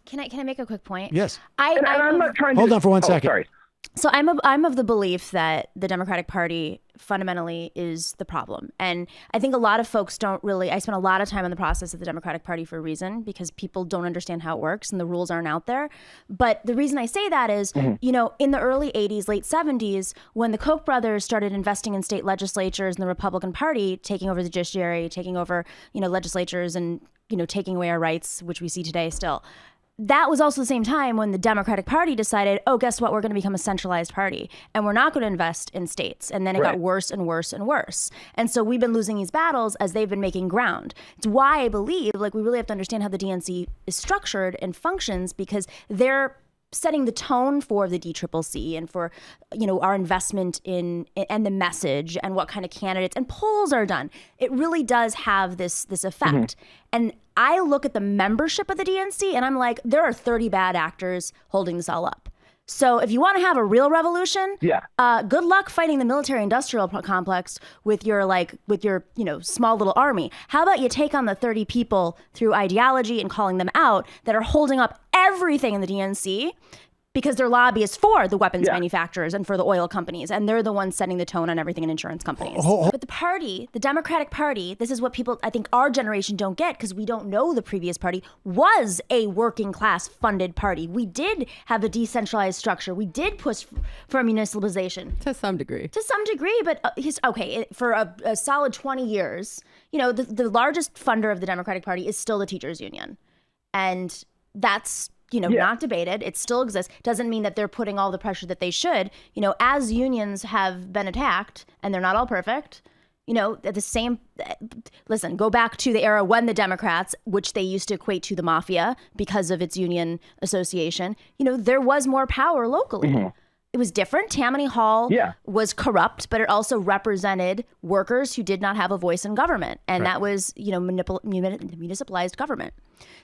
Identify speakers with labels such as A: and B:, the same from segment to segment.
A: Can I make a quick point?
B: Yes.
C: I'm not trying to
B: hold on for 1 second.
C: Sorry.
A: So I'm of the belief that the Democratic Party fundamentally is the problem. And I think a lot of folks don't really, I spent a lot of time on the process of the Democratic Party for a reason, because people don't understand how it works and the rules aren't out there. But the reason I say that is, you know, in the early 80s, late 70s, when the Koch brothers started investing in state legislatures and the Republican Party taking over the judiciary, taking over, you know, legislatures and, you know, taking away our rights, which we see today still. That was also the same time when the Democratic Party decided, oh, guess what? We're going to become a centralized party and we're not going to invest in states. And then it got worse and worse and worse. And so we've been losing these battles as they've been making ground. It's why I believe, like, we really have to understand how the DNC is structured and functions, because they're setting the tone for the DCCC and for, you know, our investment in and the message and what kind of candidates and polls are done. It really does have this effect. And I look at the membership of the DNC and I'm like, there are 30 bad actors holding this all up. So if you want to have a real revolution, good luck fighting the military-industrial complex with your you know, small little army. How about you take on the 30 people through ideology and calling them out that are holding up everything in the DNC, because they're lobbyists for the weapons manufacturers and for the oil companies. And they're the ones setting the tone on everything in insurance companies. But the party, the Democratic Party, this is what people, I think our generation don't get, because we don't know the previous party, was a working class funded party. We did have a decentralized structure. We did push for municipalization.
D: To some degree.
A: To some degree, but for a solid 20 years, you know, the largest funder of the Democratic Party is still the teachers union. And that's, you know, not debated. It still exists. Doesn't mean that they're putting all the pressure that they should. You know, as unions have been attacked, and they're not all perfect, you know, at the same, listen, go back to the era when the Democrats, which they used to equate to the mafia because of its union association, you know, there was more power locally. It was different. Tammany Hall was corrupt, but it also represented workers who did not have a voice in government. And that was, you know, municipalized government.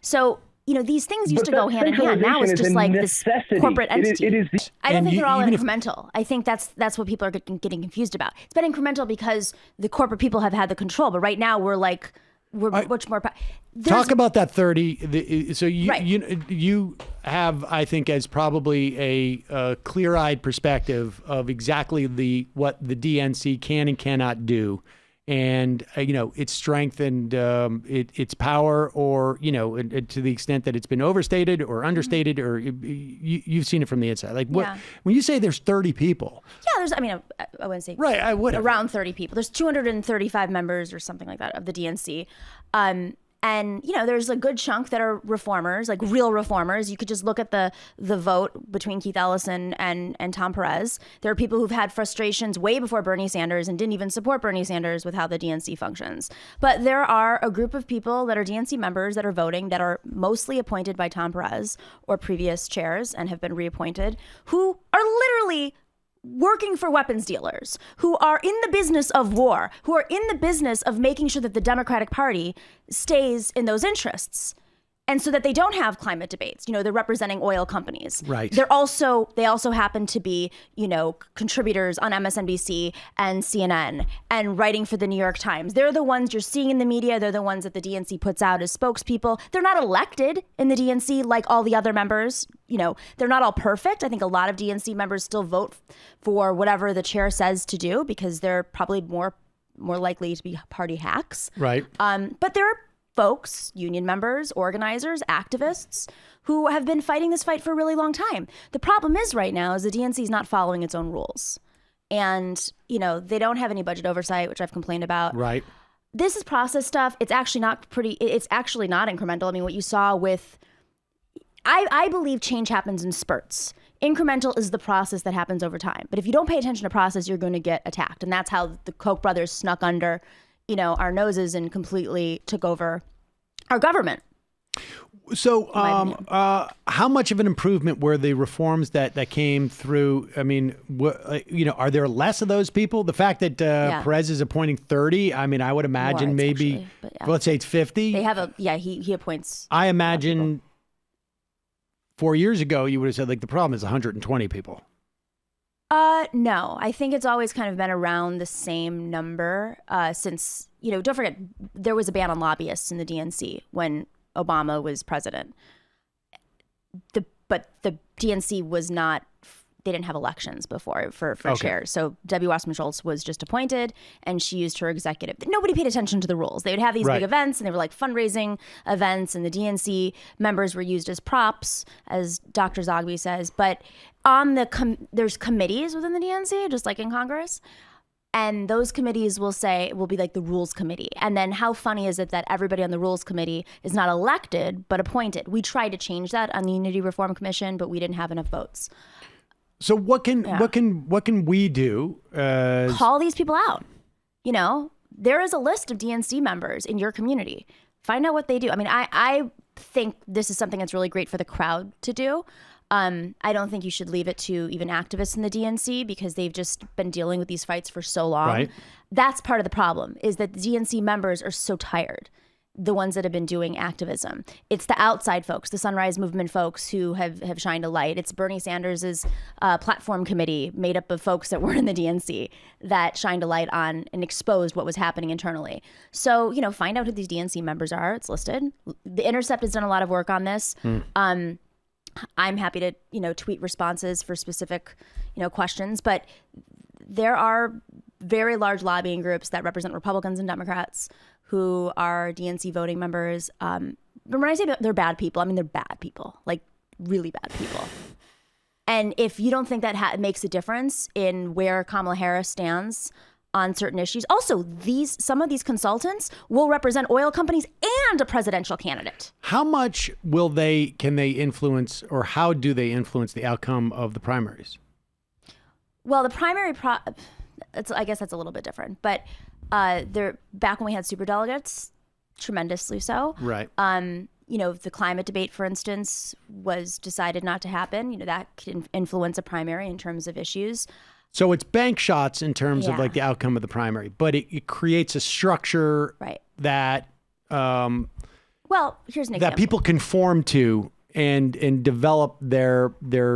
A: So, you know, these things used to go hand in hand. Now it's just like this corporate entity. I don't think they're all incremental. I think that's what people are getting confused about. It's been incremental because the corporate people have had the control, but right now we're much more.
B: Talk about that 30. So you have, I think, as probably a clear-eyed perspective of exactly what the DNC can and cannot do. And, you know, its strength and its power, or, you know, to the extent that it's been overstated or understated, or you've seen it from the inside. Like, what when you say there's 30 people. Yeah,
A: I wouldn't say around 30 people. There's 235 members or something like that of the DNC. And, you know, there's a good chunk that are reformers, like real reformers. You could just look at the vote between Keith Ellison and Tom Perez. There are people who've had frustrations way before Bernie Sanders and didn't even support Bernie Sanders with how the DNC functions. But there are a group of people that are DNC members that are voting, that are mostly appointed by Tom Perez or previous chairs and have been reappointed, who are literally working for weapons dealers, who are in the business of war, who are in the business of making sure that the Democratic Party stays in those interests. And so that they don't have climate debates. You know, they're representing oil companies.
B: Right.
A: They also happen to be, you know, contributors on MSNBC and CNN and writing for the New York Times. They're the ones you're seeing in the media. They're the ones that the DNC puts out as spokespeople. They're not elected in the DNC like all the other members. You know, they're not all perfect. I think a lot of DNC members still vote for whatever the chair says to do, because they're probably more likely to be party hacks.
B: Right.
A: But there are folks, union members, organizers, activists who have been fighting this fight for a really long time. The problem is right now is the DNC is not following its own rules. And, you know, they don't have any budget oversight, which I've complained about.
B: Right.
A: This is process stuff. It's actually not incremental. I mean, what you saw with, I believe change happens in spurts. Incremental is the process that happens over time. But if you don't pay attention to process, you're going to get attacked. And that's how the Koch brothers snuck under, you know, our noses and completely took over our government.
B: So how much of an improvement were the reforms that came through? I mean, you know, are there less of those people? The fact that Perez is appointing 30, I mean, I would imagine
A: more,
B: maybe,
A: actually, but,
B: well, let's say it's 50.
A: They have he appoints.
B: I imagine 4 years ago, you would have said, like, the problem is 120 people.
A: No, I think it's always kind of been around the same number since, you know, don't forget, there was a ban on lobbyists in the DNC when Obama was president. but the DNC was not. They didn't have elections before for chairs. So Debbie Wasserman Schultz was just appointed, and she used her executive. Nobody paid attention to the rules. They would have these big events, and they were like fundraising events, and the DNC members were used as props, as Dr. Zogby says. But on there's committees within the DNC, just like in Congress. And those committees will be like the rules committee. And then how funny is it that everybody on the rules committee is not elected, but appointed? We tried to change that on the Unity Reform Commission, but we didn't have enough votes.
B: So what can we do?
A: Call these people out. There is a list of DNC members in your community. Find out what they do. I mean, I think this is something that's really great for the crowd to do. I don't think you should leave it to even activists in the DNC because they've just been dealing with these fights for so long.
B: Right.
A: That's part of the problem, is that the DNC members are so tired. The ones that have been doing activism. It's the outside folks, the Sunrise Movement folks who have shined a light. It's Bernie Sanders's platform committee made up of folks that were in the DNC that shined a light on and exposed what was happening internally. So, find out who these DNC members are. It's listed. The Intercept has done a lot of work on this. I'm happy to, tweet responses for specific, questions, but there are very large lobbying groups that represent Republicans and Democrats who are DNC voting members. But when I say they're bad people, I mean they're bad people, like really bad people. And if you don't think that makes a difference in where Kamala Harris stands on certain issues, also some of these consultants will represent oil companies and a presidential candidate.
B: How much can they influence, or how do they influence the outcome of the primaries?
A: Well, the primary I guess that's a little bit different, but back when we had superdelegates, tremendously so.
B: Right.
A: The climate debate, for instance, was decided not to happen. That can influence a primary in terms of issues.
B: So it's bank shots in terms of like the outcome of the primary, but it creates a structure that well,
A: here's an example
B: that people conform to and develop their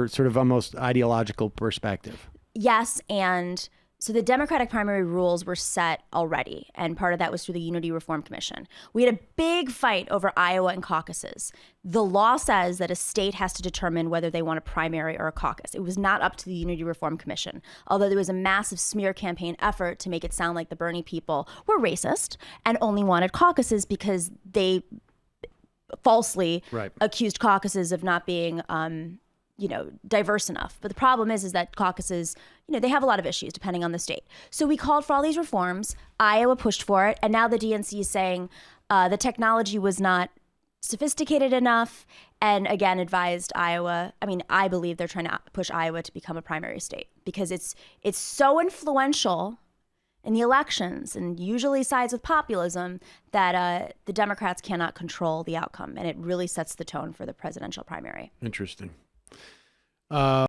B: sort of almost ideological perspective.
A: Yes, and so the Democratic primary rules were set already, and part of that was through the Unity Reform Commission. We had a big fight over Iowa and caucuses. The law says that a state has to determine whether they want a primary or a caucus. It was not up to the Unity Reform Commission, although there was a massive smear campaign effort to make it sound like the Bernie people were racist and only wanted caucuses because they falsely accused caucuses of not being diverse enough. But the problem is that caucuses, they have a lot of issues depending on the state. So we called for all these reforms. Iowa pushed for it. And now the DNC is saying the technology was not sophisticated enough, and again advised Iowa. I mean, I believe they're trying to push Iowa to become a primary state because it's so influential in the elections and usually sides with populism that the Democrats cannot control the outcome. And it really sets the tone for the presidential primary.
B: Interesting.